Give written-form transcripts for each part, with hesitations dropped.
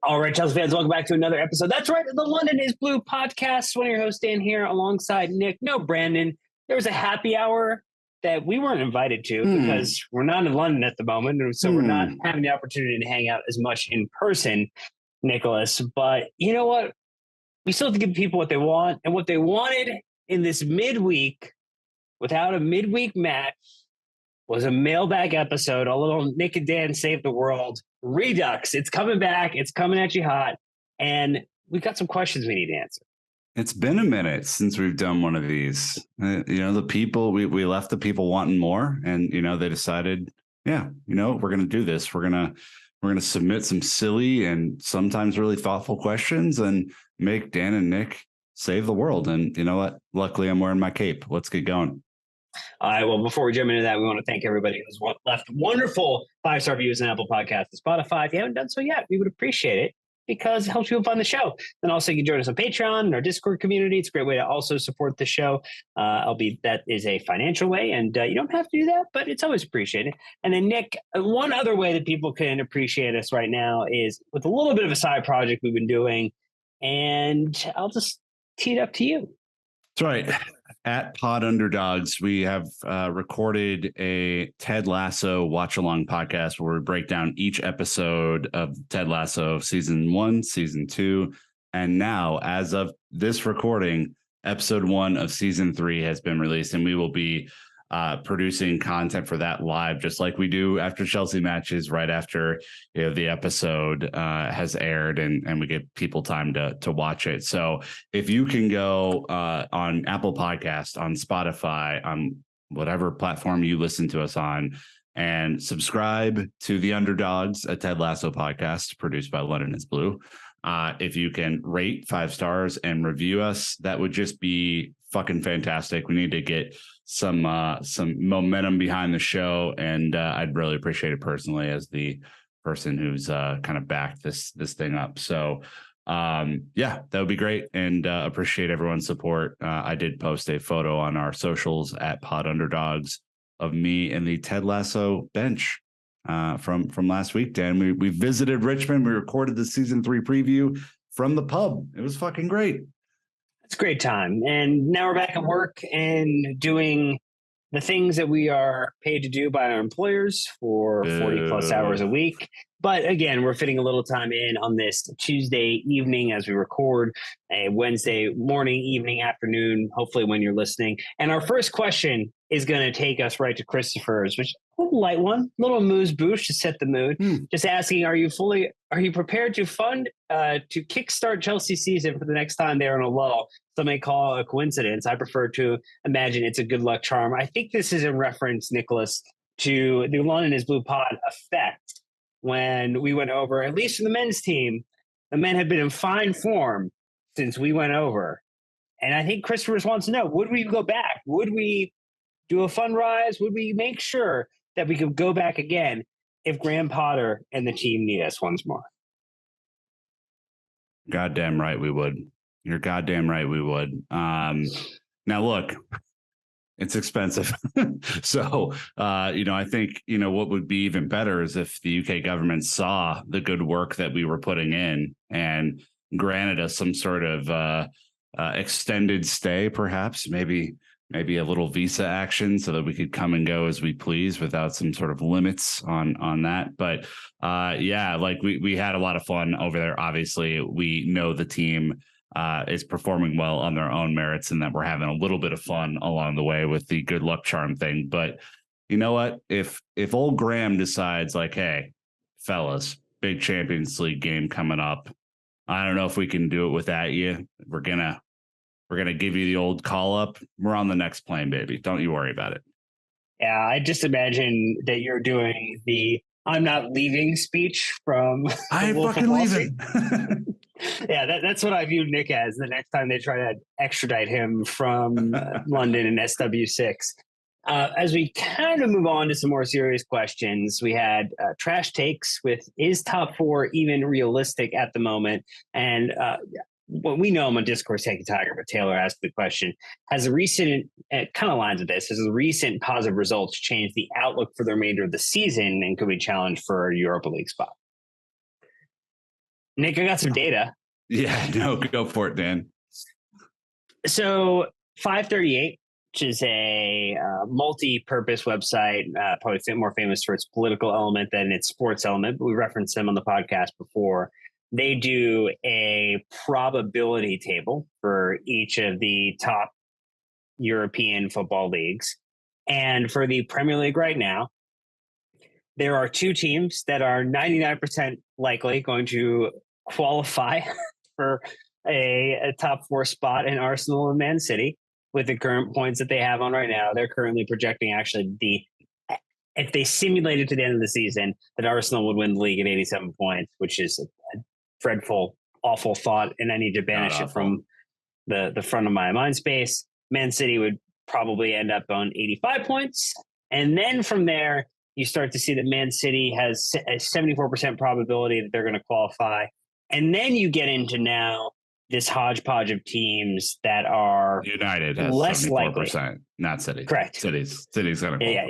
All right, Chelsea fans, welcome back to another episode. That's right, the London is Blue podcast. One of your hosts, Dan, here alongside Nick. No, Brandon. There was a happy hour that we weren't invited to because we're not in London at the moment, and so we're not having the opportunity to hang out as much in person, Nicholas. But you know what? We still have to give people what they want, and what they wanted in this midweek, without a midweek match, was a mailbag episode, a little Nick and Dan Save the World Redux. It's coming back. It's coming at you hot. And we've got some questions we need to answer. It's been a minute since we've done one of these. The people, we left the people wanting more, and, they decided, we're going to do this. We're going to submit some silly and sometimes really thoughtful questions and make Dan and Nick save the world. And you know what? Luckily, I'm wearing my cape. Let's get going. All right. Well, before we jump into that, we want to thank everybody who's left wonderful 5-star reviews on Apple Podcasts and Spotify. If you haven't done so yet, we would appreciate it because it helps people find the show. And also, you can join us on Patreon and our Discord community. It's a great way to also support the show. Albeit that is a financial way, and you don't have to do that, but it's always appreciated. And then, Nick, one other way that people can appreciate us right now is with a little bit of a side project we've been doing, and I'll just tee it up to you. That's right. At Pod Underdogs, we have recorded a Ted Lasso watch along podcast where we break down each episode of Ted Lasso season 1, season 2, and now, as of this recording, episode 1 of season 3 has been released, and we will be producing content for that live, just like we do after Chelsea matches, right after the episode has aired, and we give people time to watch it. So if you can go on Apple Podcast, on Spotify, on whatever platform you listen to us on, and subscribe to the Underdogs, a Ted Lasso podcast produced by London is Blue. If you can rate 5 stars and review us, that would just be fucking fantastic. We need to get some momentum behind the show, and I'd really appreciate it personally as the person who's kind of backed this thing up. So that would be great, and appreciate everyone's support. I did post a photo on our socials at Pod Underdogs of me and the Ted Lasso bench from last week. Dan, we visited Richmond. We recorded the season 3 preview from the pub. It was fucking great. It's a great time. And now we're back at work and doing the things that we are paid to do by our employers for 40 plus hours a week. But again, we're fitting a little time in on this Tuesday evening as we record, a Wednesday morning, evening, afternoon, hopefully when you're listening. And our first question is going to take us right to Christopher's, which is a little light one, a little amuse-bouche to set the mood. Just asking, are you prepared to to kickstart Chelsea's season for the next time they're in a lull? Some may call it a coincidence. I prefer to imagine it's a good luck charm. I think this is in reference, Nicholas, to the London is Blue pod effect. When we went over, at least for the men's team, the men had been in fine form since we went over. And I think Christopher wants to know, would we go back? Would we do a fun rise? Would we make sure that we could go back again if Graham Potter and the team need us once more? Goddamn right we would. You're goddamn right we would. Now, look, it's expensive. So, I think, what would be even better is if the UK government saw the good work that we were putting in and granted us some sort of extended stay, perhaps, maybe a little visa action so that we could come and go as we please without some sort of limits on that. But we had a lot of fun over there. Obviously, we know the team is performing well on their own merits and that we're having a little bit of fun along the way with the good luck charm thing. But you know what? If old Graham decides like, hey, fellas, big Champions League game coming up, I don't know if we can do it without you. We're gonna give you the old call up. We're on the next plane, baby. Don't you worry about it. Yeah, I just imagine that you're doing the "I'm not leaving" speech from I ain't fucking leaving. Yeah, that's what I view Nick as the next time they try to extradite him from London and SW6. As we kind of move on to some more serious questions, we had trash takes with, is top 4 even realistic at the moment? And well, we know him on Discourse Take a Tiger, but Taylor asked the question, has the recent, it kind of lines with this, has the recent positive results changed the outlook for the remainder of the season and could we challenge for a Europa League spot? Nick, I got some data. Yeah, no, go for it, Dan. So 538, which is a multi-purpose website, probably more famous for its political element than its sports element, but we referenced them on the podcast before. They do a probability table for each of the top European football leagues. And for the Premier League right now, there are two teams that are 99% likely going to qualify for a top four spot in Arsenal and Man City with the current points that they have on right now. They're currently projecting actually if they simulated to the end of the season that Arsenal would win the league at 87 points, which is a dreadful, awful thought. And I need to banish it from the front of my mind space. Man City would probably end up on 85 points. And then from there, you start to see that Man City has a 74% probability that they're going to qualify. And then you get into now this hodgepodge of teams that are United has less 74%, likely. Not City. Correct. City's going to qualify.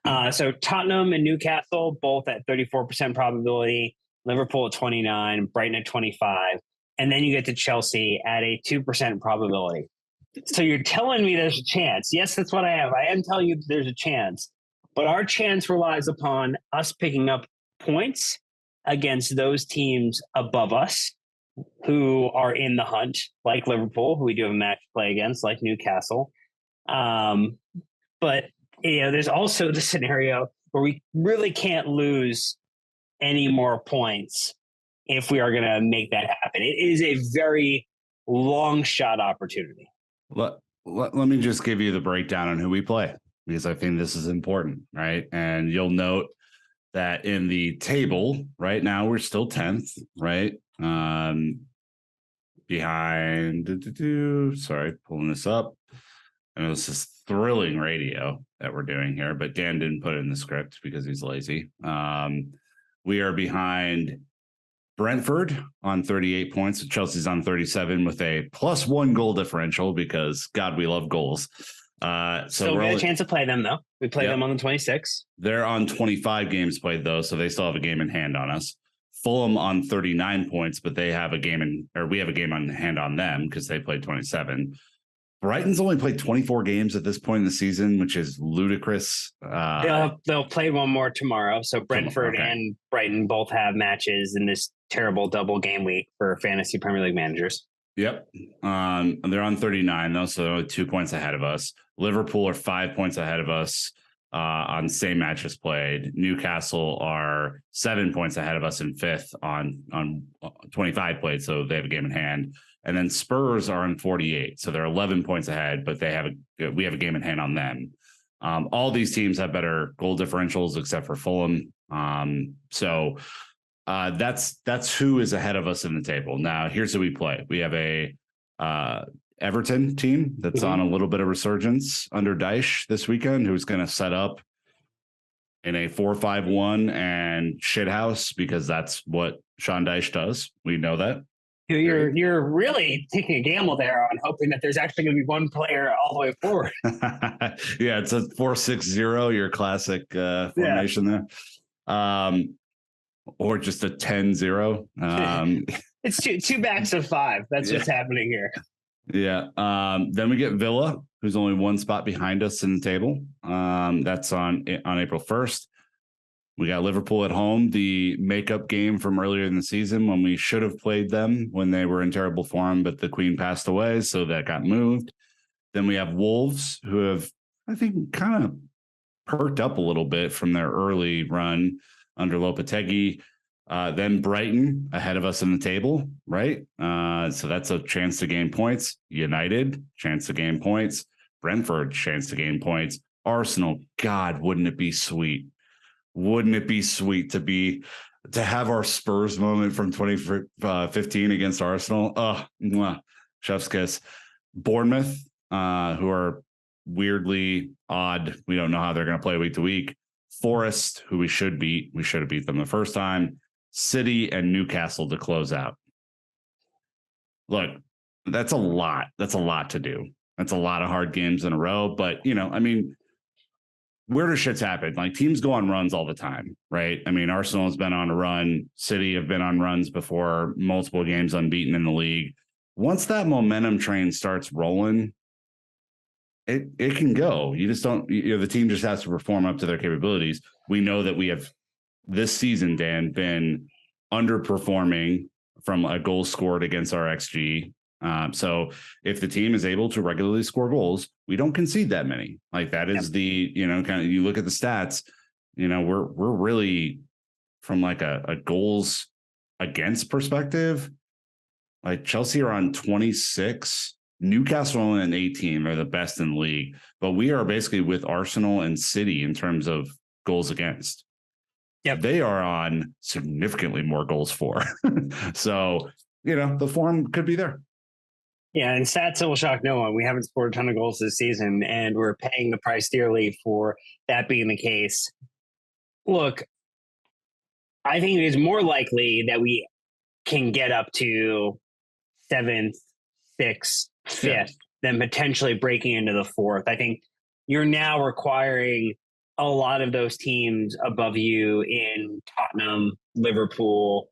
Yeah. So Tottenham and Newcastle both at 34% probability, Liverpool at 29, Brighton at 25. And then you get to Chelsea at a 2% probability. So you're telling me there's a chance. Yes, that's what I have. I am telling you there's a chance. But our chance relies upon us picking up points against those teams above us who are in the hunt, like Liverpool, who we do have a match to play against, like Newcastle. But there's also the scenario where we really can't lose any more points if we are going to make that happen. It is a very long shot opportunity. Let me just give you the breakdown on who we play, because I think this is important, right? And you'll note that in the table right now, we're still 10th, right? Behind, sorry, pulling this up. I know this is thrilling radio that we're doing here, but Dan didn't put it in the script because he's lazy. We are behind Brentford on 38 points. Chelsea's on 37 with a +1 goal differential because, God, we love goals. So we had a chance to play them, though. We played them on the 26th. They're on 25 games played, though, so they still have a game in hand on us. Fulham on 39 points, but we have a game on hand on them because they played 27. Brighton's only played 24 games at this point in the season, which is ludicrous. They'll play one more tomorrow. So Brentford and Brighton both have matches in this terrible double game week for fantasy Premier League managers. Yep. They're on 39, though, so they're only 2 points ahead of us. Liverpool are 5 points ahead of us on same matches played. Newcastle are 7 points ahead of us in fifth on 25 played, so they have a game in hand. And then Spurs are in 48, so they're 11 points ahead, but we have a game in hand on them. All these teams have better goal differentials except for Fulham. So that's who is ahead of us in the table. Now, here's who we play. We have a Everton team that's on a little bit of resurgence under Dyche this weekend, who's going to set up in a 4-5-1 and shithouse because that's what Sean Dyche does. We know that. You're really taking a gamble there on hoping that there's actually going to be one player all the way forward. Yeah, it's a 4-6-0, your classic formation there. Or just a 10-0. It's two backs of five. That's what's happening here. Yeah. Then we get Villa, who's only one spot behind us in the table. That's on April 1st. We got Liverpool at home, the makeup game from earlier in the season when we should have played them when they were in terrible form, but the Queen passed away, so that got moved. Then we have Wolves, who have, I think, kind of perked up a little bit from their early run under Lopetegui. Then Brighton ahead of us in the table, right? So that's a chance to gain points. United, chance to gain points. Brentford, chance to gain points. Arsenal, God, wouldn't it be sweet? Wouldn't it be sweet to have our Spurs moment from 2015 against Arsenal? Oh, mwah, chef's kiss. Bournemouth, who are weirdly odd. We don't know how they're going to play week to week. Forest, who we should beat. We should have beat them the first time. City and Newcastle to close out. Look, that's a lot. That's a lot to do. That's a lot of hard games in a row. But, weirder shit's happened. Like teams go on runs all the time, right? I mean, Arsenal has been on a run. City have been on runs before, multiple games unbeaten in the league. Once that momentum train starts rolling, it can go. You just don't, the team just has to perform up to their capabilities. We know that we have this season, Dan, been underperforming from a goal scored against our XG. So if the team is able to regularly score goals, we don't concede that many. Like that is the, kind of, you look at the stats, we're really from like a goals against perspective, like Chelsea are on 26, Newcastle on 18 are the best in the league, but we are basically with Arsenal and City in terms of goals against. Yep. They are on significantly more goals for. So, the form could be there. Yeah, and stats will shock no one. We haven't scored a ton of goals this season, and we're paying the price dearly for that being the case. Look, I think it is more likely that we can get up to 7th, 6th, 5th than potentially breaking into the 4th. I think you're now requiring a lot of those teams above you in Tottenham, Liverpool,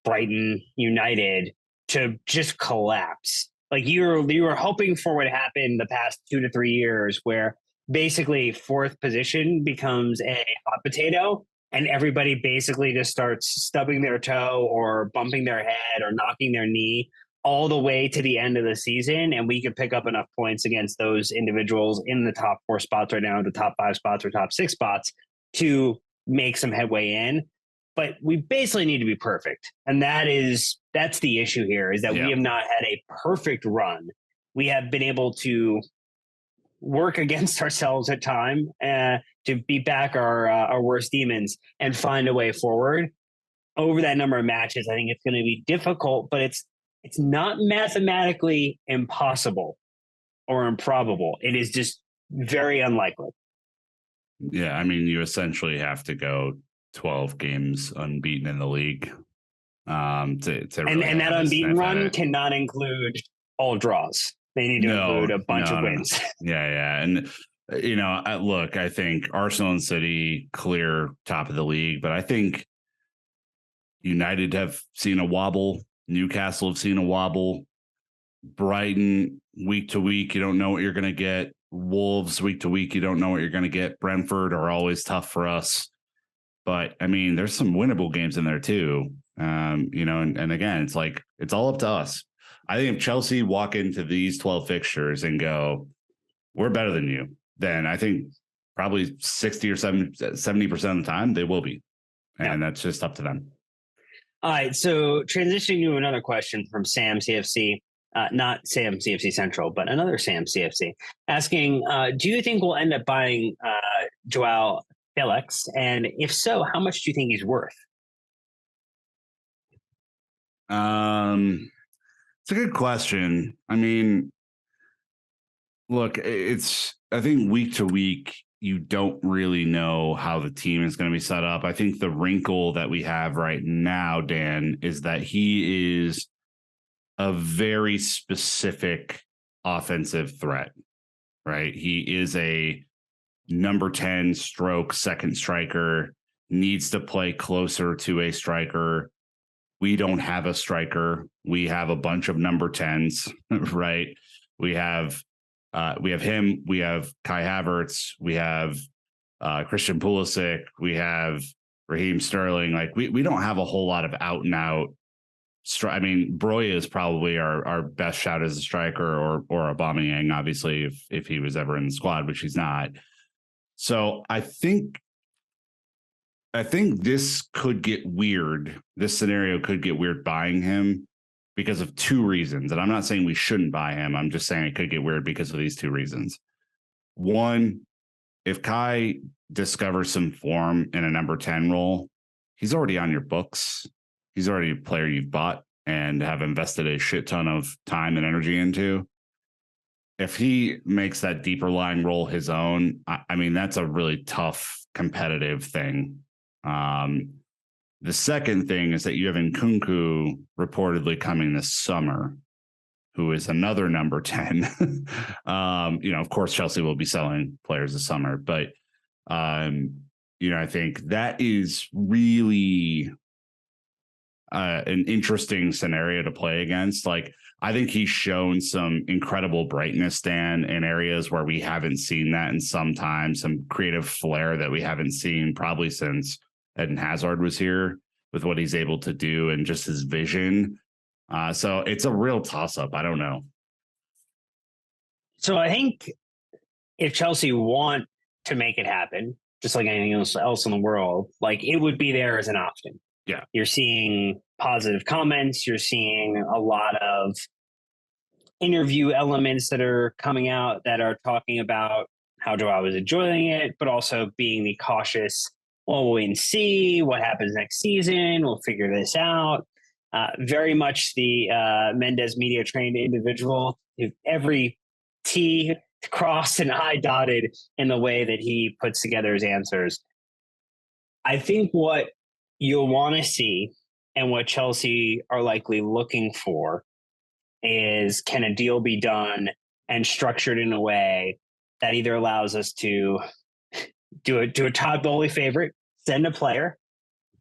Brighton, United to just collapse. Like you were hoping for what happened the past 2 to 3 years, where basically 4th position becomes a hot potato and everybody basically just starts stubbing their toe or bumping their head or knocking their knee all the way to the end of the season. And we could pick up enough points against those individuals in the top 4 spots right now, the top 5 spots or top 6 spots to make some headway in. But we basically need to be perfect. And that's the issue here, is that we have not had a perfect run. We have been able to work against ourselves at time to beat back our worst demons and find a way forward over that number of matches. I think it's going to be difficult, but it's not mathematically impossible or improbable. It is just very unlikely. Yeah, I mean, you essentially have to go 12 games unbeaten in the league. To really and that unbeaten run cannot include all draws. They need to include a bunch of wins. Yeah. And, look, I think Arsenal and City clear top of the league, but I think United have seen a wobble. Newcastle have seen a wobble. Brighton, week to week, you don't know what you're going to get. Wolves, week to week, you don't know what you're going to get. Brentford are always tough for us. But, I mean, there's some winnable games in there, too. And again, it's like, it's all up to us. I think if Chelsea walk into these 12 fixtures and go, we're better than you, then I think probably 60 or 70% of the time they will be. And that's just up to them. All right. So transitioning to another question from Sam CFC, not Sam CFC Central, but another Sam CFC, asking, do you think we'll end up buying Joao Felix? And if so, how much do you think he's worth? It's a good question. I mean, look, I think week to week, you don't really know how the team is going to be set up. I think the wrinkle that we have right now, Dan, is that he is a very specific offensive threat, right? He is a number 10 stroke second striker, needs to play closer to a striker. We don't have a striker. We have a bunch of number 10s, right? We have him. We have Kai Havertz. We have Christian Pulisic. We have Raheem Sterling. Like we don't have a whole lot of out and out. I mean, Broya is probably our best shot as a striker, or Aubameyang, obviously, if he was ever in the squad, which he's not. So I think this could get weird. This scenario could get weird buying him because of 2 reasons. And I'm not saying we shouldn't buy him. I'm just saying it could get weird because of these 2 reasons. One, if Kai discovers some form in a number 10 role, he's already on your books. He's already a player you've bought and have invested a shit ton of time and energy into. If he makes that deeper lying role his own, I mean, that's a really tough competitive thing. The second thing is that you have Nkunku reportedly coming this summer, who is another number 10. Of course, Chelsea will be selling players this summer, but I think that is really an interesting scenario to play against. Like, I think he's shown some incredible brightness, Dan, in areas where we haven't seen that in some time, some creative flair that we haven't seen probably since Eden Hazard was here, with what he's able to do and just his vision. So it's a real toss-up. I don't know. So I think if Chelsea want to make it happen, just like anything else in the world, like, it would be there as an option. Yeah. You're seeing positive comments. You're seeing a lot of interview elements that are coming out that are talking about how Joao was enjoying it, but also being the cautious, well, we'll wait and see what happens next season. We'll figure this out. Very much the Mendes media trained individual, every T crossed and I dotted in the way that he puts together his answers. I think what you'll want to see and what Chelsea are likely looking for is, can a deal be done and structured in a way that either allows us to do a Todd Bowley favorite, send a player,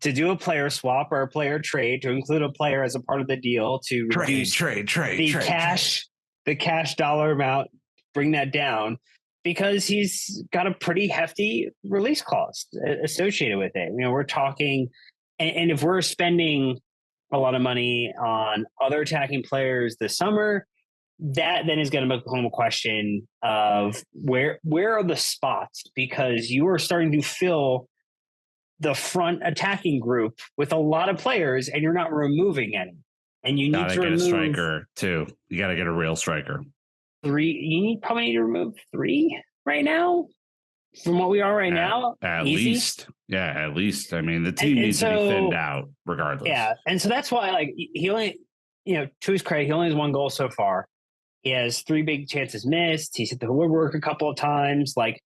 to do a player swap or a player trade, to include a player as a part of the deal, to reduce the cash dollar amount, bring that down, because he's got a pretty hefty release clause associated with it. We're talking, and if we're spending a lot of money on other attacking players this summer, that then is going to become a question of where are the spots, because you are starting to fill the front attacking group with a lot of players and you're not removing any. And you need to get remove a striker too. You got to get a real striker. 3. You probably need to remove 3 right now from what we are right now. At Easy. least. Yeah, at least. I mean, the team needs to be thinned out regardless. Yeah. And so that's why, like, he only, to his credit, he only has 1 goal so far. He has 3 big chances missed. He's hit the woodwork a couple of times. Like,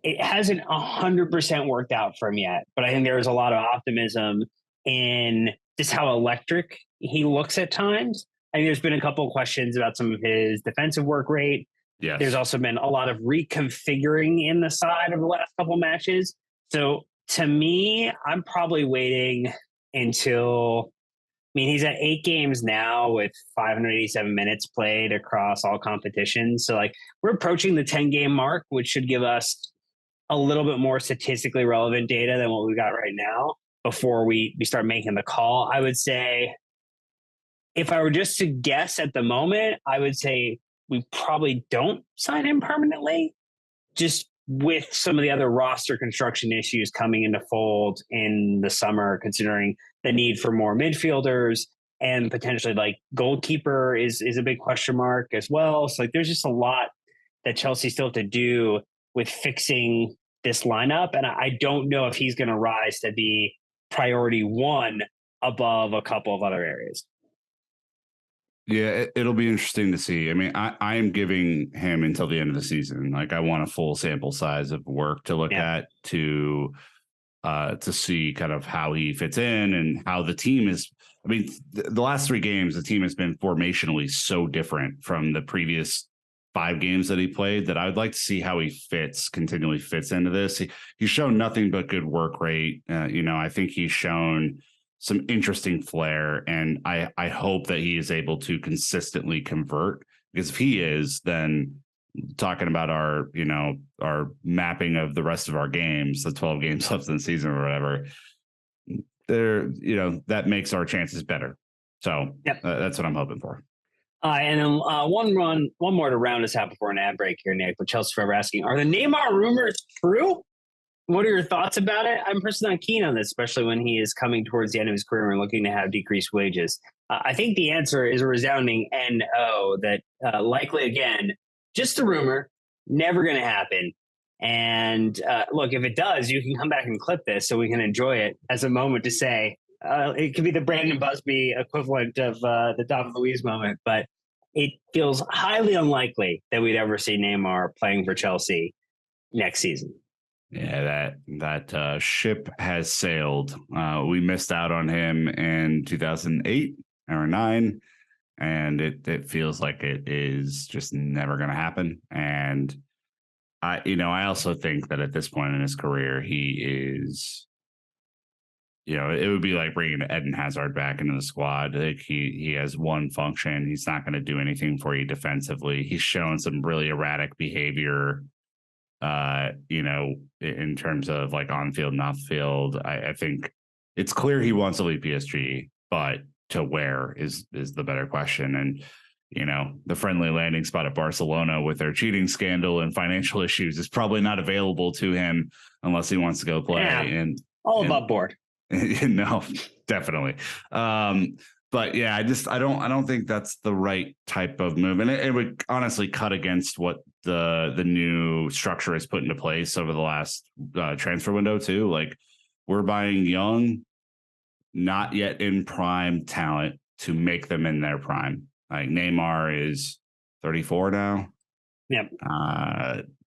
it hasn't 100% worked out for him yet, but I think there's a lot of optimism in just how electric he looks at times. I think there's been a couple of questions about some of his defensive work rate. Yes. There's also been a lot of reconfiguring in the side of the last couple of matches. So to me, I'm probably waiting until, he's at 8 games now with 587 minutes played across all competitions. So, like, we're approaching the 10-game mark, which should give us a little bit more statistically relevant data than what we got right now before we start making the call. I would say, if I were just to guess at the moment, I would say we probably don't sign him permanently, just with some of the other roster construction issues coming into fold in the summer, considering the need for more midfielders, and potentially, like, goalkeeper is a big question mark as well. So, like, there's just a lot that Chelsea still have to do with fixing this lineup. And I don't know if he's going to rise to be priority 1 above a couple of other areas. Yeah, it'll be interesting to see. I mean, I am giving him until the end of the season. Like, I want a full sample size of work to look at to see kind of how he fits in and how the team is. I mean, the last 3 games, the team has been formationally so different from the previous 5 games that he played that I would like to see how he continually fits into this. He's shown nothing but good work rate. I think he's shown some interesting flair, and I hope that he is able to consistently convert, because if he is, then talking about our mapping of the rest of our games, the 12 games left in the season or whatever, that makes our chances better. So that's what I'm hoping for. And then one more to round us out before an ad break here, Nick. But Chelsea Forever asking, are the Neymar rumors true? What are your thoughts about it? I'm personally not keen on this, especially when he is coming towards the end of his career and looking to have decreased wages. I think the answer is a resounding no, that likely, again, just a rumor, never going to happen. And look, if it does, you can come back and clip this so we can enjoy it as a moment to say, it could be the Brandon Busby equivalent of the David Luiz moment, but it feels highly unlikely that we'd ever see Neymar playing for Chelsea next season. Yeah, that ship has sailed. We missed out on him in 2008 or 9, and it feels like it is just never going to happen. And I also think that at this point in his career, he is, it would be like bringing Eden Hazard back into the squad. Like he has one function. He's not going to do anything for you defensively. He's shown some really erratic behavior, in terms of like on field and off field. I think it's clear he wants to leave PSG, but to where is the better question. And the friendly landing spot at Barcelona with their cheating scandal and financial issues is probably not available to him unless he wants to go play. Yeah, and above board. No, definitely. But yeah, I don't think that's the right type of move. And it would honestly cut against what the new structure has put into place over the last transfer window too. Like, we're buying young, not yet in prime talent to make them in their prime. Like Neymar is 34 now. Yep.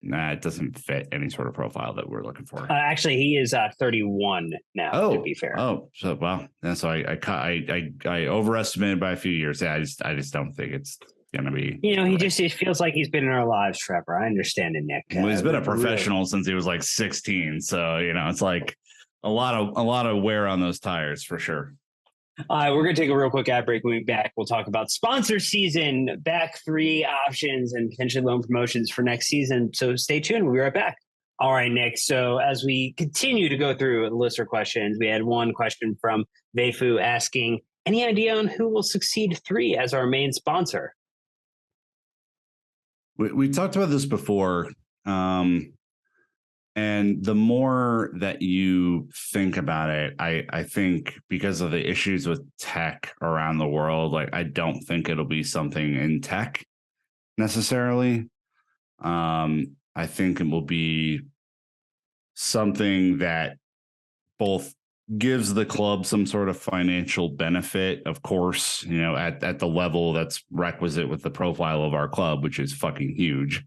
It doesn't fit any sort of profile that we're looking for. Actually, he is 31 now. To be fair. So well, and so I overestimated by a few years. Yeah, I just don't think it's gonna be. He feels like he's been in our lives, Trevor. I understand it, Nick. Well, he's been a professional since he was like 16, so it's like a lot of wear on those tires for sure. We're going to take a real quick ad break. When we back, we'll talk about sponsor season, back three options, and potentially loan promotions for next season. So stay tuned. We'll be right back. All right, Nick. So as we continue to go through the listener questions, we had one question from Veifu asking, any idea on who will succeed 3 as our main sponsor? We talked about this before. And the more that you think about it, I think because of the issues with tech around the world, like I don't think it'll be something in tech necessarily. I think it will be something that both gives the club some sort of financial benefit, of course, at the level that's requisite with the profile of our club, which is fucking huge.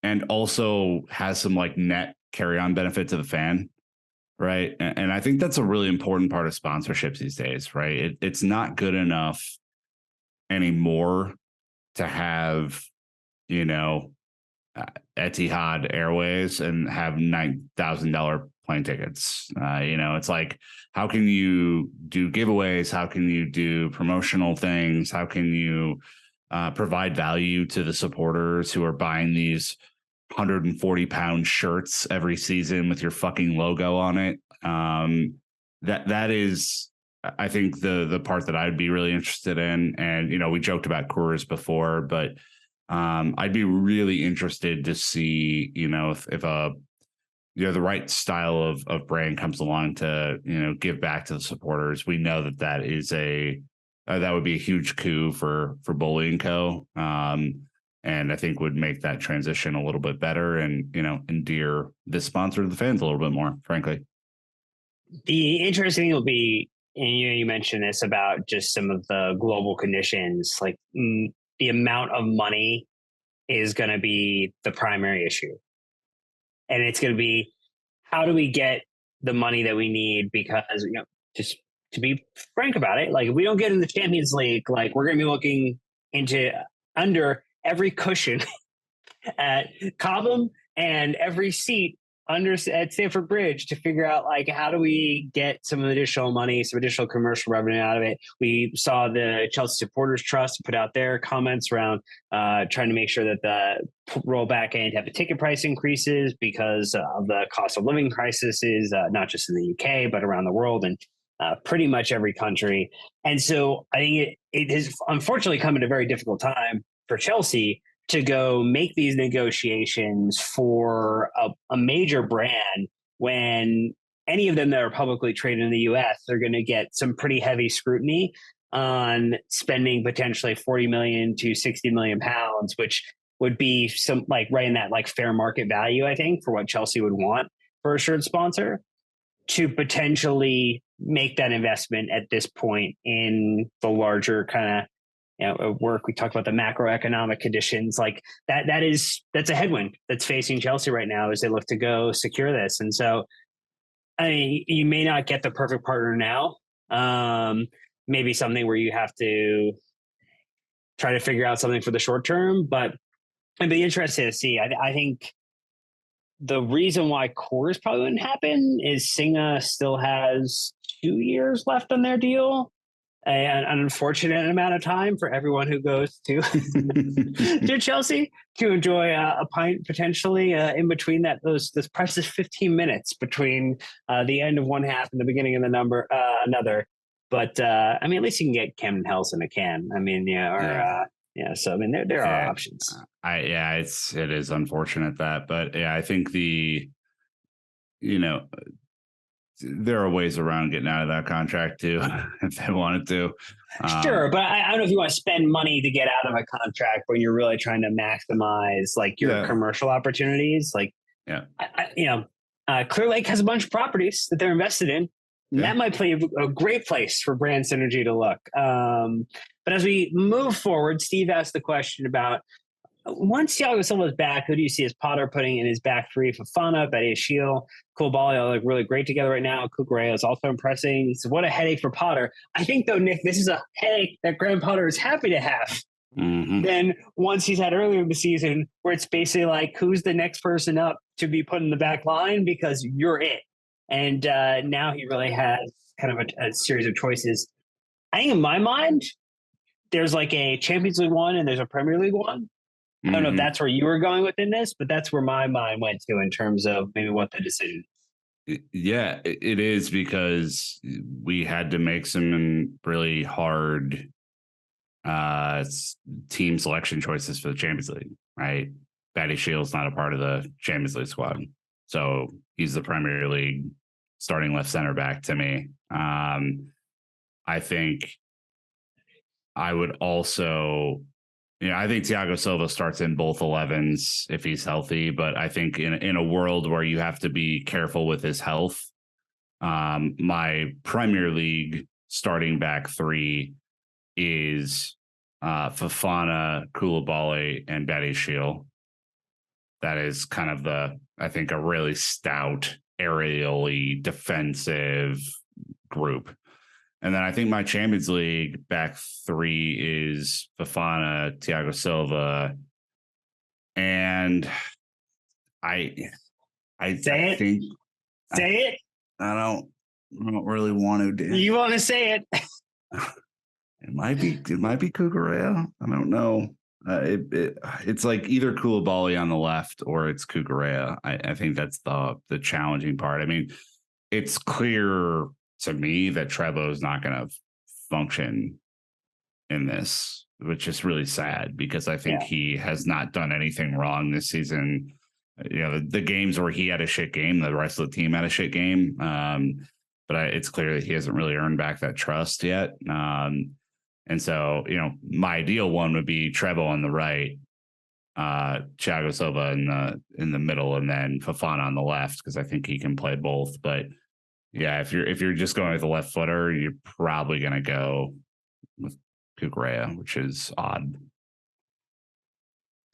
And also has some like net carry-on benefit to the fan, right? And I think that's a really important part of sponsorships these days, right? It's not good enough anymore to have, Etihad Airways and have $9,000 plane tickets. It's like, how can you do giveaways? How can you do promotional things? How can you provide value to the supporters who are buying these 140-pound shirts every season with your fucking logo on it? That is, I think, the part that I'd be really interested in. And we joked about Coors before, but I'd be really interested to see if the right style of brand comes along to give back to the supporters. We know that is that would be a huge coup for Bully & Co. And I think would make that transition a little bit better and, endear this sponsor to the fans a little bit more, frankly. The interesting thing will be, and you mentioned this about just some of the global conditions, like the amount of money is going to be the primary issue. And it's going to be, how do we get the money that we need? Because, just to be frank about it, like if we don't get in the Champions League, like we're going to be looking under every cushion at Cobham and every seat at Stamford Bridge to figure out like how do we get some additional money, some additional commercial revenue out of it. We saw the Chelsea Supporters Trust put out their comments around trying to make sure that the rollback and have the ticket price increases because of the cost of living crisis is not just in the UK but around the world and pretty much every country. And so I think it has unfortunately come at a very difficult time for Chelsea to go make these negotiations for a major brand when any of them that are publicly traded in the US are going to get some pretty heavy scrutiny on spending potentially 40 million to 60 million pounds, which would be some like right in that like fair market value, I think, for what Chelsea would want for a shirt sponsor to potentially make that investment at this point in the larger kind of work. We talked about the macroeconomic conditions like that's a headwind that's facing Chelsea right now as they look to go secure this. And so, I mean, you may not get the perfect partner now. Maybe something where you have to try to figure out something for the short term, but I'd be interested to see. I think the reason why Coors probably wouldn't happen is Singa still has 2 years left on their deal. And an unfortunate amount of time for everyone who goes to to Chelsea to enjoy a pint potentially in between those precious 15 minutes between the end of one half and the beginning of another. But I mean, at least you can get Camden Hells in a can. I mean, So I mean, there are options. It is unfortunate but yeah, I think there are ways around getting out of that contract too, if they wanted to. Sure, but I don't know if you want to spend money to get out of a contract when you're really trying to maximize like your commercial opportunities. Like, Clear Lake has a bunch of properties that they're invested in. Yeah. That might play a great place for brand synergy to look. But as we move forward, Steve asked the question about once Thiago Silva's back, who do you see as Potter putting in his back three? Fofana, Badiashile, Koulibaly all look really great together right now. Cucurella is also impressing. So what a headache for Potter. I think, though, Nick, this is a headache that Graham Potter is happy to have. Mm-hmm. Then once he's had earlier in the season, where it's basically like, who's the next person up to be put in the back line because you're it. And now he really has kind of a series of choices. I think in my mind, there's like a Champions League one and there's a Premier League one. I don't know if that's where you were going within this, but that's where my mind went to in terms of maybe what the decision is. Yeah, it is, because we had to make some really hard team selection choices for the Champions League, right? Badiashile's not a part of the Champions League squad. So he's the Premier League starting left center back to me. I think I would also... I think Thiago Silva starts in both 11s if he's healthy, but I think in a world where you have to be careful with his health, my Premier League starting back three is Fofana, Koulibaly, and Badiashile. That is kind of I think, a really stout, aerially defensive group. And then I think my Champions League back three is Fofana, Thiago Silva, and I think say it. I don't really want to do. You want to say it? It might be Cucurella. I don't know. It's like either Koulibaly on the left or it's Cucurella. I think that's the challenging part. I mean, it's clear to me that Trevoh is not going to function in this, which is really sad because I think he has not done anything wrong this season. The games where he had a shit game, the rest of the team had a shit game. But it's clear that he hasn't really earned back that trust yet. And so, my ideal one would be Trevoh on the right, Thiago Silva in the middle, and then Fofana on the left, because I think he can play both. But yeah, if you're just going with the left footer, you're probably going to go with Cucurella, which is odd.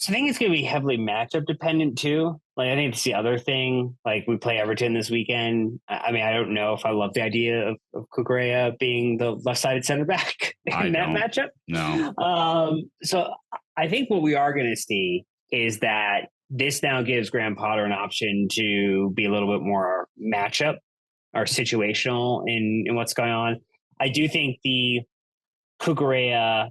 So I think it's going to be heavily matchup dependent too. Like, I think it's the other thing. Like, we play Everton this weekend. I mean, I don't know if I love the idea of Cucurella being the left-sided center back in that matchup. No. So I think what we are going to see is that this now gives Graham Potter an option to be a little bit more matchup or situational in what's going on. I do think the Cucurella,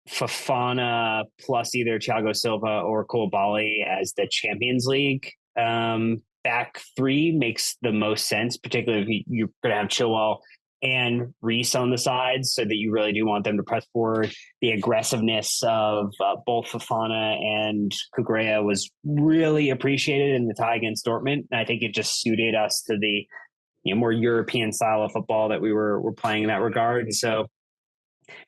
Fofana plus either Thiago Silva or Koulibaly as the Champions League back three makes the most sense, particularly if you're going to have Chilwell and Reece on the sides, so that you really do want them to press forward. The aggressiveness of both Fofana and Cucurella was really appreciated in the tie against Dortmund, and I think it just suited us to the more European style of football that we were playing in that regard. And so,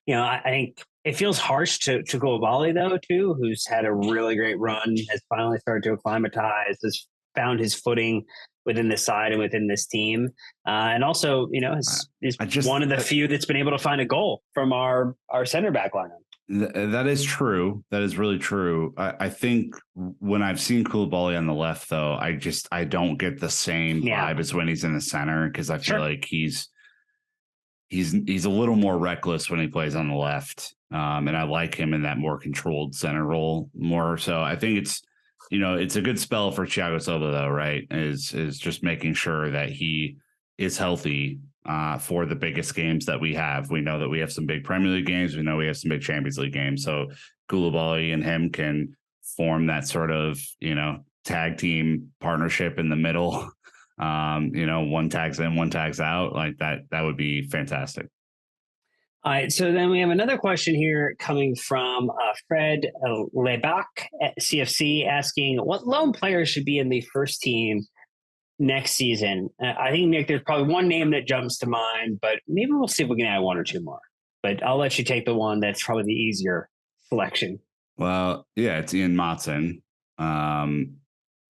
I think it feels harsh to Koulibaly, though, too, who's had a really great run, has finally started to acclimatize, has found his footing within this side and within this team. And also, is one of the few that's been able to find a goal from our center back lineup. That is true. That is really true. I think when I've seen Koulibaly on the left, though, I don't get the same vibe as when he's in the center, because I feel like he's a little more reckless when he plays on the left. And I like him in that more controlled center role more. So I think it's a good spell for Thiago Silva, though, right? Is just making sure that he is healthy for the biggest games that we have. We know that we have some big Premier League games. We know we have some big Champions League games. So Koulibaly and him can form that sort of, tag team partnership in the middle. One tags in, one tags out, like that. That would be fantastic. All right, so then we have another question here coming from Fred Leibach at CFC asking, what lone players should be in the first team next season? I think, Nick, there's probably one name that jumps to mind, but maybe we'll see if we can add one or two more. But I'll let you take the one that's probably the easier selection. Well, yeah, it's Ian Motson.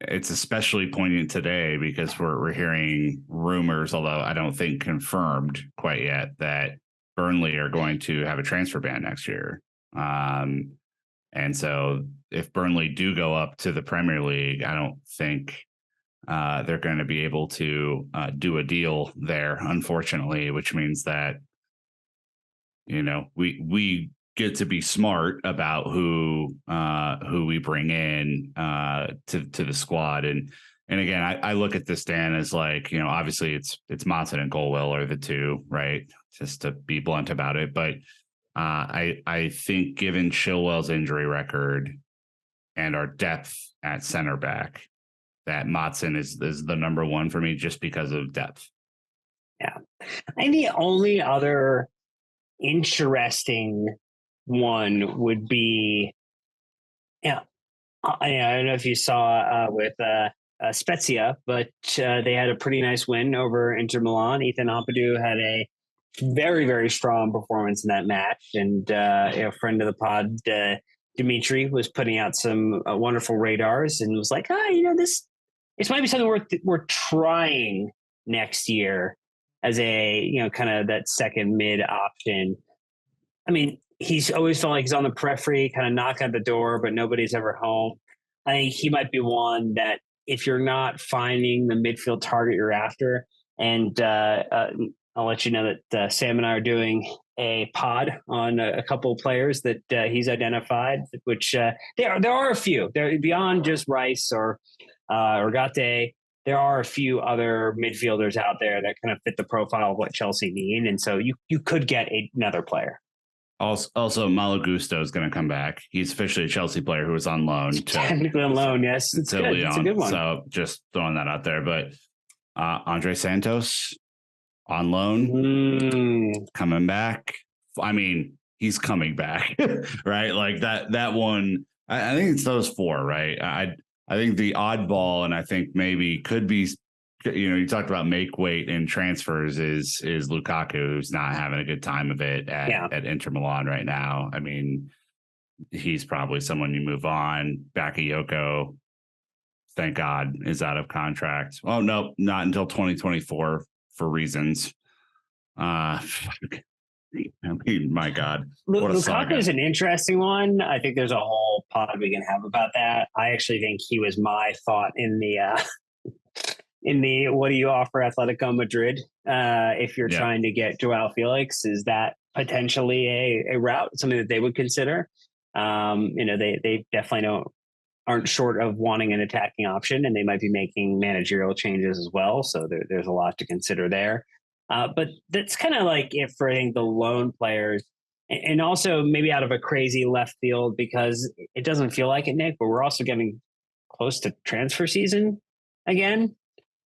It's especially poignant today because we're hearing rumors, although I don't think confirmed quite yet, that Burnley are going to have a transfer ban next year. And so if Burnley do go up to the Premier League, I don't think they're going to be able to do a deal there, unfortunately, which means that, we get to be smart about who we bring in to the squad. And again, I look at this, Dan, as like, obviously it's Motson and Colwill are the two, right? Just to be blunt about it. But I think given Chilwell's injury record and our depth at center back, that Motson is the number one for me just because of depth. Yeah. And the only other interesting one would be, I don't know if you saw with Spezia, but they had a pretty nice win over Inter Milan. Ethan Ampadu had a very, very strong performance in that match. And a friend of the pod, Dimitri, was putting out some wonderful radars and was like, this might be something we're trying next year as a, kind of that second mid option. I mean, he's always felt like he's on the periphery, kind of knock at the door, but nobody's ever home. I think he might be one that if you're not finding the midfield target you're after, and I'll let you know that Sam and I are doing a pod on a couple of players that he's identified, which there are a few. They're beyond just Rice or Gate. There are a few other midfielders out there that kind of fit the profile of what Chelsea need, and so you could get another player. Also, Malo Gusto is going to come back. He's officially a Chelsea player who was on loan. Technically on loan, yes. It's good. It's a good one. So just throwing that out there. But Andre Santos on loan, coming back. I mean, he's coming back, right? Like that one. I think it's those four, right? I think the oddball, and I think maybe could be, you talked about make weight in transfers is Lukaku, who's not having a good time of it at Inter Milan right now. I mean, he's probably someone you move on. Bakayoko, thank God, is out of contract. Oh, no, not until 2024 for reasons. I mean, my God. Lukaku is an interesting one. I think there's a whole pod we can have about that. I actually think he was my thought in the what do you offer Atletico Madrid if you're trying to get Joao Felix? Is that potentially a route, something that they would consider? They definitely aren't short of wanting an attacking option, and they might be making managerial changes as well. So there's a lot to consider there. But that's kind of like it for, I think, the lone players, and also maybe out of a crazy left field, because it doesn't feel like it, Nick, but we're also getting close to transfer season again.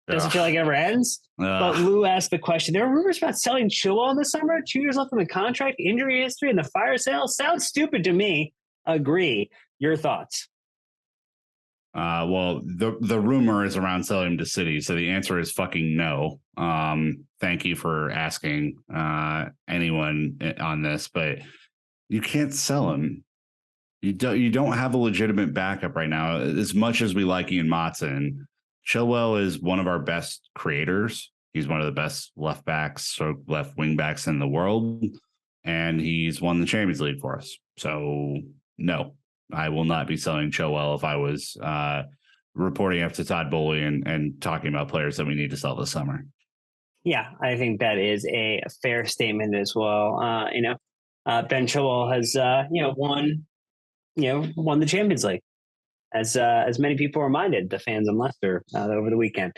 Doesn't feel like it ever ends. But Lou asked the question, there are rumors about selling Chilwell in the summer, 2 years left on the contract, injury history, and the fire sale. Sounds stupid to me. Agree. Your thoughts? Well, the rumor is around selling him to City, so the answer is fucking no. Thank you for asking anyone on this, but you can't sell him. You don't have a legitimate backup right now. As much as we like Ian Motson, Chilwell is one of our best creators. He's one of the best left backs or left wing backs in the world, and he's won the Champions League for us. So no, I will not be selling Chilwell if I was reporting up to Todd Bowley and talking about players that we need to sell this summer. Yeah, I think that is a fair statement as well. Ben Chilwell has won the Champions League, as many people reminded the fans in Leicester over the weekend.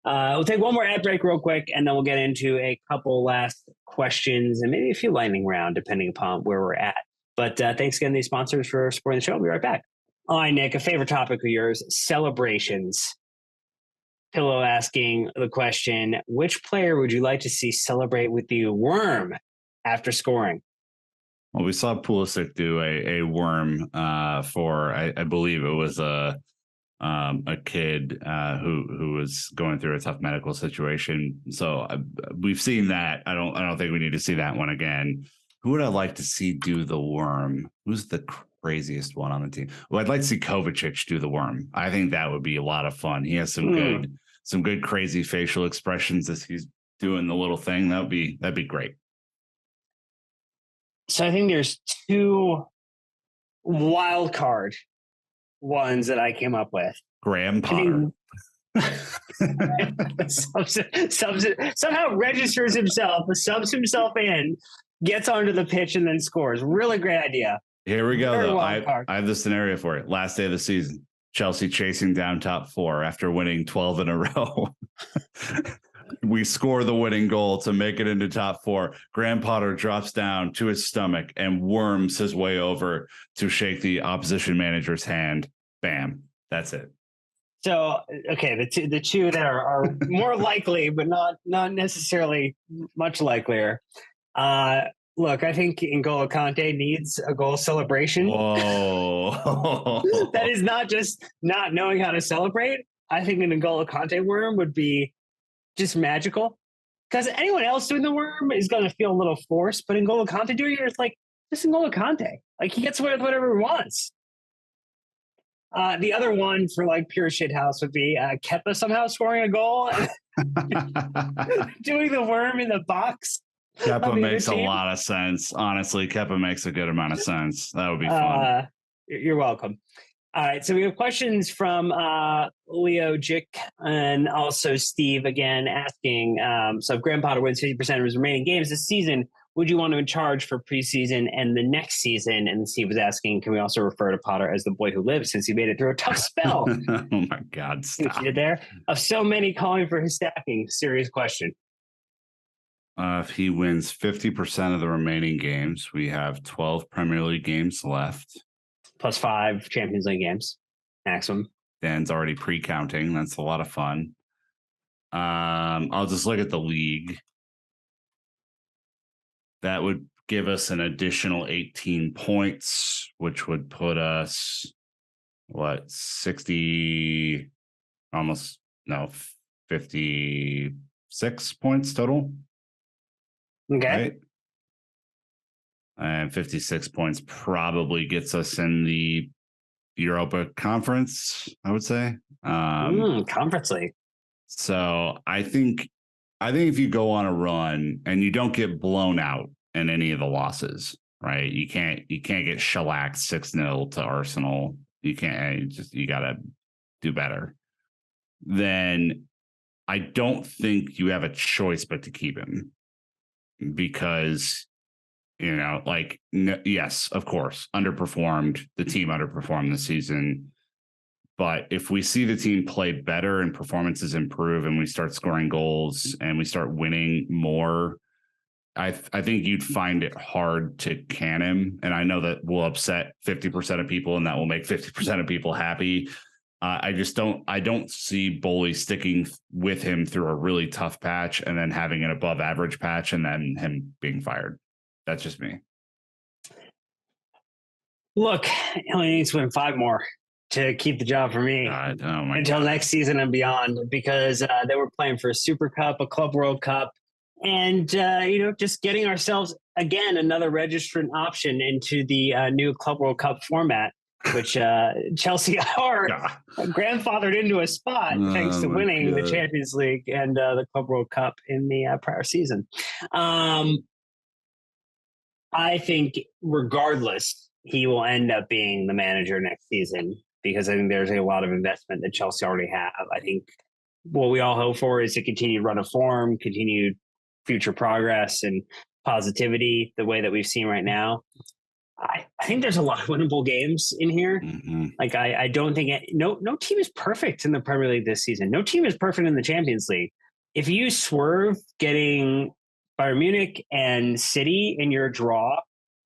We'll take one more ad break real quick, and then we'll get into a couple last questions and maybe a few lightning round, depending upon where we're at. But thanks again to these sponsors for supporting the show. We'll be right back. All right, Nick, a favorite topic of yours, celebrations. Pillow asking the question, which player would you like to see celebrate with the worm after scoring? Well, we saw Pulisic do a worm for, I believe it was a kid who was going through a tough medical situation. So we've seen that. I don't think we need to see that one again. Who would I like to see do the worm? Who's the craziest one on the team? Well, I'd like to see Kovacic do the worm. I think that would be a lot of fun. He has some good crazy facial expressions as he's doing the little thing. That'd be great. So I think there's two wild card ones that I came up with. Graham Potter. Somehow registers himself, subs himself in, gets onto the pitch, and then scores. Really great idea. Here we go, though. I have the scenario for it. Last day of the season, Chelsea chasing down top 4 after winning 12 in a row. We score the winning goal to make it into top 4. Graham Potter drops down to his stomach and worms his way over to shake the opposition manager's hand. Bam. That's it. So, okay, the two that are more likely, but not necessarily much likelier. Look, I think N'Golo Kante needs a goal celebration. Whoa. That is not just not knowing how to celebrate. I think an N'Golo Kante worm would be just magical, because anyone else doing the worm is going to feel a little forced, but N'Golo Kante doing it, it's like, just N'Golo Kante. Like, he gets away with whatever he wants. The other one for like pure shithouse would be Kepa somehow scoring a goal doing the worm in the box. Kepa makes a lot of sense. Honestly, Kepa makes a good amount of sense. That would be fun. You're welcome. All right, so we have questions from Leo Jick and also Steve again asking, so if Graham Potter wins 50% of his remaining games this season, would you want to charge for preseason and the next season? And Steve was asking, can we also refer to Potter as the boy who lives, since he made it through a tough spell? Oh my God, stop. You did there? Of so many calling for his stacking. Serious question. If he wins 50% of the remaining games, we have 12 Premier League games left. Plus 5 Champions League games, maximum. Dan's already pre-counting. That's a lot of fun. I'll just look at the league. That would give us an additional 18 points, which would put us, 56 points total. Okay. Right? And 56 points probably gets us in the Europa Conference, I would say. Conference League. So I think if you go on a run and you don't get blown out in any of the losses, right? You can't get shellacked 6-0 to Arsenal. You got to do better. Then I don't think you have a choice but to keep him, because, yes, of course, underperformed. The team underperformed this season. But if we see the team play better and performances improve and we start scoring goals and we start winning more, I think you'd find it hard to can him. And I know that will upset 50% of people and that will make 50% of people happy. I don't see Boley sticking with him through a really tough patch and then having an above average patch and then him being fired. That's just me. Look, he only needs to win 5 more to keep the job for me until next season and beyond, because they were playing for a Super Cup, a Club World Cup, and just getting ourselves again another registrant option into the new Club World Cup format, which Chelsea are grandfathered into a spot thanks to winning the Champions League and the Club World Cup in the prior season. I think regardless, he will end up being the manager next season, because I think there's a lot of investment that Chelsea already have. I think what we all hope for is a continued run of form, continued future progress, and positivity the way that we've seen right now, I think there's a lot of winnable games in here. Mm-hmm. Like I don't think no team is perfect in the Premier League this season. No team is perfect in the Champions League. If you swerve getting Bayern Munich and City in your draw,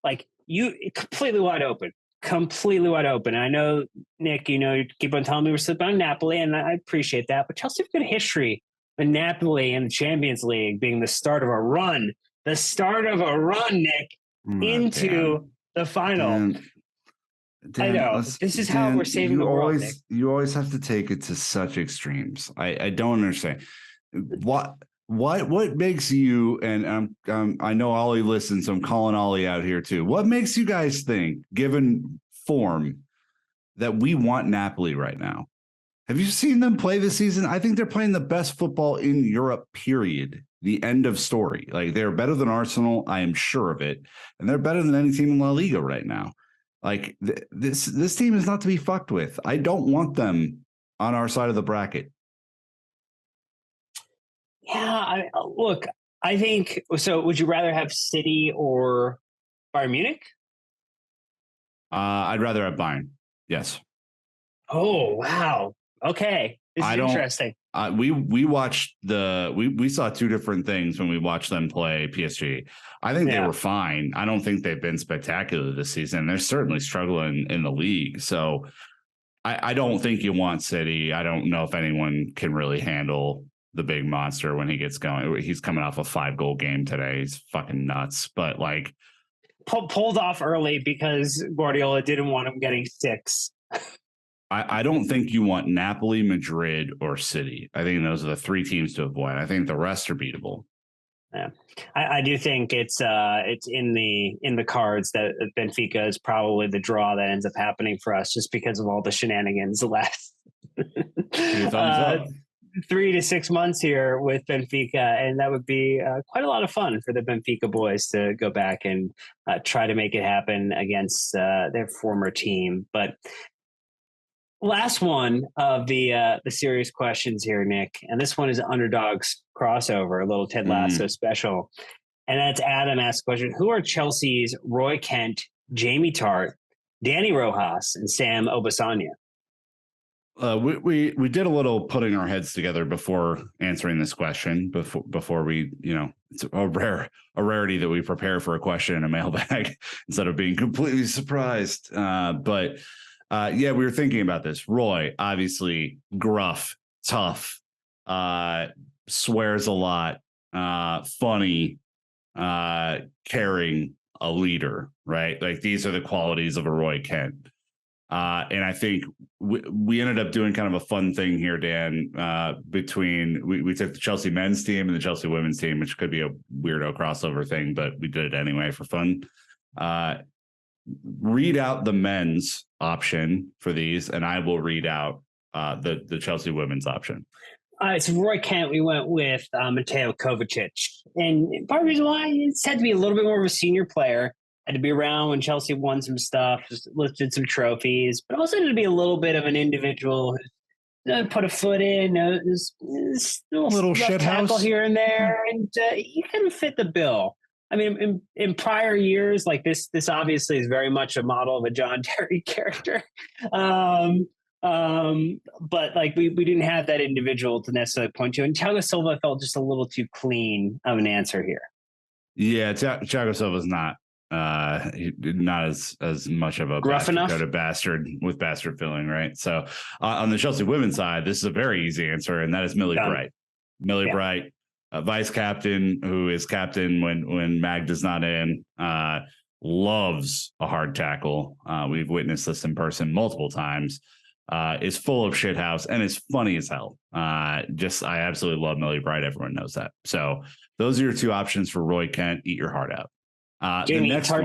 like you completely wide open. And I know, Nick, you keep on telling me we're slipping on Napoli, and I appreciate that. But Chelsea have good history with Napoli in the Champions League being the start of a run. The start of a run, Nick, into the final. Dan, I know. This is how we're saving the world, Nick. You always have to take it to such extremes. I don't understand. What makes you, and I know Ollie listens, so I'm calling Ollie out here too. What makes you guys think, given form, that we want Napoli right now? Have you seen them play this season? I think they're playing the best football in Europe, period. The end of story. Like, they're better than Arsenal, I am sure of it. And they're better than any team in La Liga right now. Like, this team is not to be fucked with. I don't want them on our side of the bracket. Yeah, look, I think so. Would you rather have City or Bayern Munich? I'd rather have Bayern. Yes. Oh, wow. Okay. This is interesting. We watched we saw two different things when we watched them play PSG. I think they were fine. I don't think they've been spectacular this season. They're certainly struggling in the league. So I don't think you want City. I don't know if anyone can really handle the big monster when he gets going. He's coming off a 5-goal game today. He's fucking nuts. But like pulled off early because Guardiola didn't want him getting 6. I don't think you want Napoli, Madrid, or City. I think those are the 3 teams to avoid. I think the rest are beatable. Yeah, I do think it's in the cards that Benfica is probably the draw that ends up happening for us, just because of all the shenanigans the last 3 to 6 months here with Benfica, and that would be quite a lot of fun for the Benfica boys to go back and try to make it happen against their former team. But last one of the serious questions here, Nick, and this one is Underdogs crossover, a little Ted Lasso special. And that's Adam asked the question: who are Chelsea's Roy Kent, Jamie Tart, Danny Rojas, and Sam Obasanya? We did a little putting our heads together before answering this question. Before we, it's a rarity that we prepare for a question in a mailbag instead of being completely surprised. But we were thinking about this. Roy, obviously gruff, tough, swears a lot, funny, caring, a leader, right? Like, these are the qualities of a Roy Kent. And I think we ended up doing kind of a fun thing here, Dan, between we took the Chelsea men's team and the Chelsea women's team, which could be a weirdo crossover thing, but we did it anyway for fun. Read out the men's option for these, and I will read out the Chelsea women's option. All right, so Roy Kent, we went with Mateo Kovacic. And part of the reason why it's had to be a little bit more of a senior player, had to be around when Chelsea won some stuff, just lifted some trophies, but also had to be a little bit of an individual who put a foot in, a little shit tackle here and there, and he kind of fit the bill. I mean, in prior years, like this obviously is very much a model of a John Terry character. But like we didn't have that individual to necessarily point to. And Thiago Silva felt just a little too clean of an answer here. Yeah, Thiago Silva's not as much of a gruff enough bastard with bastard feeling, right? So on the Chelsea women's side, this is a very easy answer, and that is Millie Bright. Millie Bright, vice captain, who is captain when Mag does not in, loves a hard tackle. We've witnessed this in person multiple times. Is full of shithouse and is funny as hell. I absolutely love Millie Bright. Everyone knows that. So those are your 2 options for Roy Kent. Eat your heart out. Jamie, tart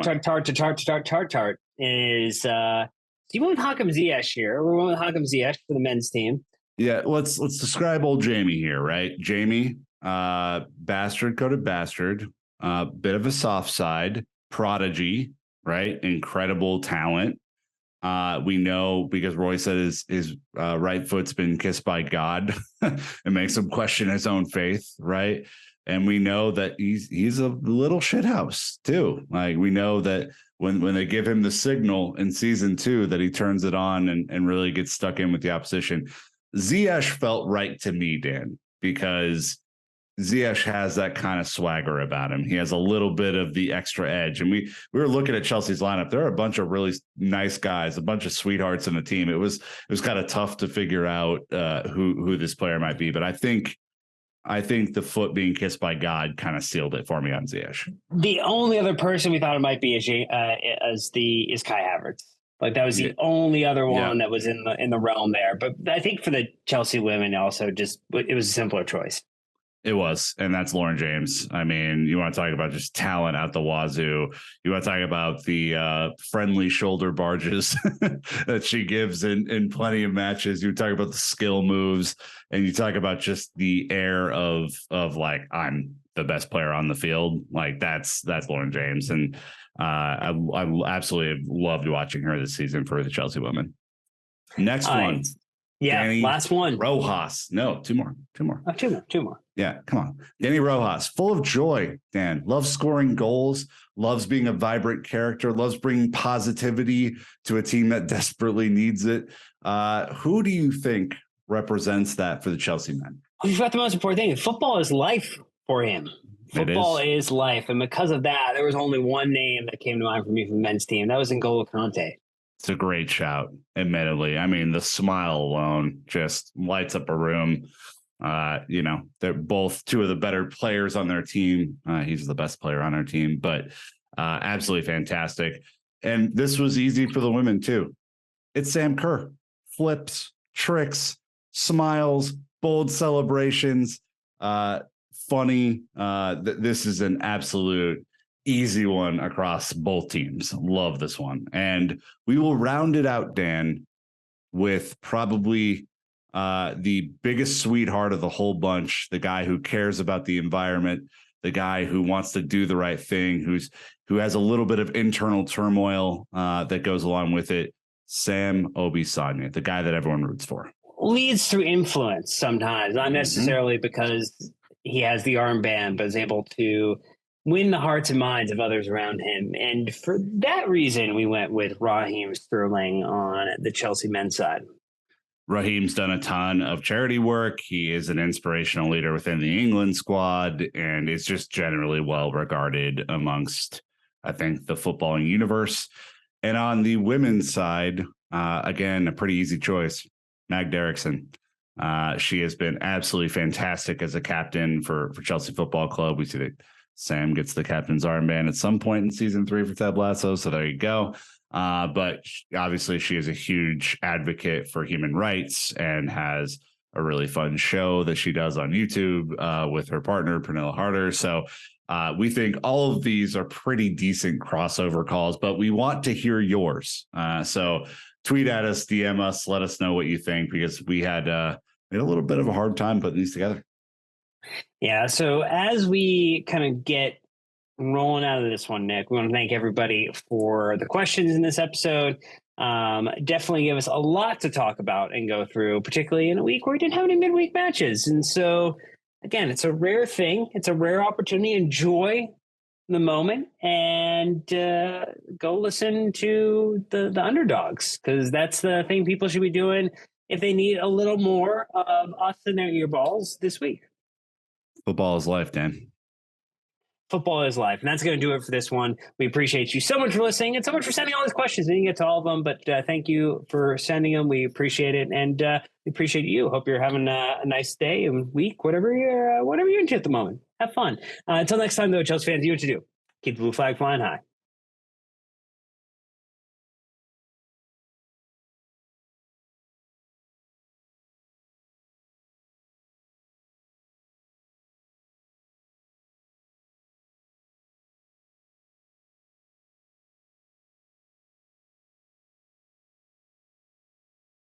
is do you want Hakim Ziyech here? We're going with Hakim Ziyech for the men's team. Yeah, let's describe old Jamie here, right? Jamie, bastard coated bastard, bit of a soft side, prodigy, right? Incredible talent. We know because Roy said his right foot's been kissed by God. It makes him question his own faith, right? And we know that he's a little shithouse too. Like we know that when they give him the signal in season 2 that he turns it on and really gets stuck in with the opposition. Ziyech felt right to me, Dan, because Ziyech has that kind of swagger about him. He has a little bit of the extra edge. And we were looking at Chelsea's lineup. There are a bunch of really nice guys, a bunch of sweethearts in the team. It was kind of tough to figure out who this player might be. But I think the foot being kissed by God kind of sealed it for me on Ziyech. The only other person we thought it might be is Kai Havertz. Like that was the only other one that was in the realm there. But I think for the Chelsea women also it was a simpler choice. It was, and that's Lauren James. I mean, you want to talk about just talent out the wazoo. You want to talk about the friendly shoulder barges that she gives in plenty of matches. You talk about the skill moves, and you talk about just the air of like, I'm the best player on the field. Like that's Lauren James, and I absolutely loved watching her this season for the Chelsea women. Next one. Yeah, Danny last one. Rojas. No, two more. Oh, two more. Yeah, come on. Danny Rojas, full of joy, Dan. Loves scoring goals, loves being a vibrant character, loves bringing positivity to a team that desperately needs it. Who do you think represents that for the Chelsea men? We've got the most important thing. Football is life for him. Football is life. And because of that, there was only one name that came to mind for me from the men's team. That was N'Golo Kante. It's a great shout, admittedly. I mean, the smile alone just lights up a room. They're both two of the better players on their team. He's the best player on our team, but absolutely fantastic. And this was easy for the women, too. It's Sam Kerr. Flips, tricks, smiles, bold celebrations, funny. This is an absolute easy one across both teams. Love this one. And we will round it out, Dan, with probably the biggest sweetheart of the whole bunch, the guy who cares about the environment, the guy who wants to do the right thing, who has a little bit of internal turmoil that goes along with it. Sam Obisanya, the guy that everyone roots for. Leads through influence sometimes, not necessarily because he has the armband, but is able to win the hearts and minds of others around him. And for that reason, we went with Raheem Sterling on the Chelsea men's side. Raheem's done a ton of charity work. He is an inspirational leader within the England squad and is just generally well regarded amongst, I think, the footballing universe. And on the women's side, again, a pretty easy choice, Mag Derrickson. She has been absolutely fantastic as a captain for Chelsea Football Club. We see that Sam gets the captain's armband at some point in season 3 for Ted Lasso. So there you go. But obviously she is a huge advocate for human rights and has a really fun show that she does on YouTube with her partner, Pernilla Harder. So we think all of these are pretty decent crossover calls, but we want to hear yours. So tweet at us, DM us, let us know what you think, because we had a little bit of a hard time putting these together. Yeah, so as we kind of get rolling out of this one, Nick, we want to thank everybody for the questions in this episode. Definitely give us a lot to talk about and go through, particularly in a week where we didn't have any midweek matches. And so, again, it's a rare thing. It's a rare opportunity. Enjoy the moment and go listen to the underdogs, because that's the thing people should be doing if they need a little more of us in their earballs this week. Football is life, Dan. Football is life. And that's going to do it for this one. We appreciate you so much for listening and so much for sending all these questions. We didn't get to all of them, but thank you for sending them. We appreciate it. And we appreciate you. Hope you're having a nice day and week, whatever you're into at the moment. Have fun. Until next time, though, Chelsea fans, you know what to do. Keep the blue flag flying high.